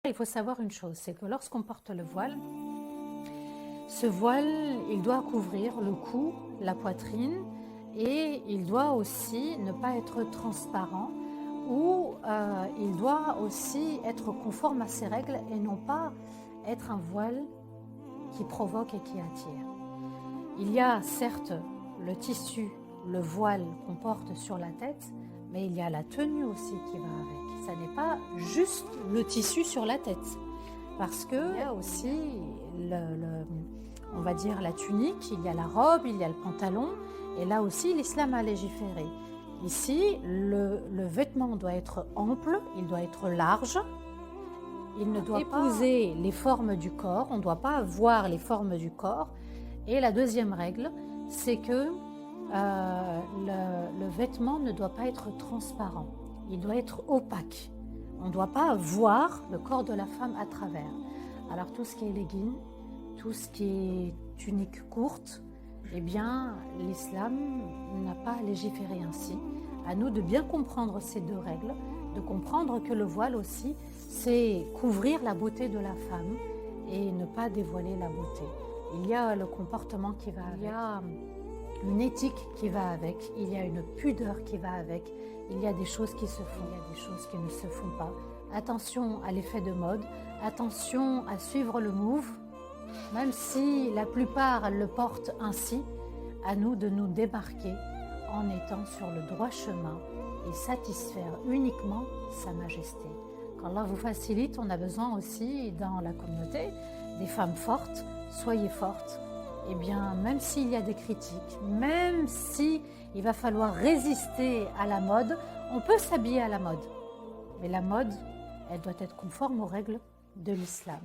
Il faut savoir une chose, c'est que lorsqu'on porte le voile, ce voile, il doit couvrir le cou, la poitrine, et il doit aussi ne pas être transparent, ou il doit aussi être conforme à ses règles et non pas être un voile qui provoque et qui attire. Il y a certes le tissu, le voile qu'on porte sur la tête, mais il y a la tenue aussi qui va avec. Ça n'est pas juste le tissu sur la tête, parce qu'il y a aussi, on va dire, la tunique, il y a la robe, il y a le pantalon, et là aussi l'islam a légiféré. Ici, le vêtement doit être ample, il doit être large, il ne doit épouser les formes du corps, on ne doit pas voir les formes du corps. Et la deuxième règle, c'est que le vêtement ne doit pas être transparent, il doit être opaque. On ne doit pas voir le corps de la femme à travers. Alors tout ce qui est legging, tout ce qui est tunique courte, eh bien l'islam n'a pas légiféré ainsi. À nous de bien comprendre ces deux règles, de comprendre que le voile aussi, c'est couvrir la beauté de la femme et ne pas dévoiler la beauté. Il y a le comportement qui va avec, il y a une éthique qui va avec, il y a une pudeur qui va avec, il y a des choses qui se font, il y a des choses qui ne se font pas. Attention à l'effet de mode, attention à suivre le move, même si la plupart le portent ainsi, à nous de nous démarquer en étant sur le droit chemin et satisfaire uniquement Sa Majesté. Qu'Allah vous facilite, on a besoin aussi dans la communauté des femmes fortes. Soyez fortes, et bien même s'il y a des critiques, même si il va falloir résister à la mode, on peut s'habiller à la mode. Mais la mode, elle doit être conforme aux règles de l'islam.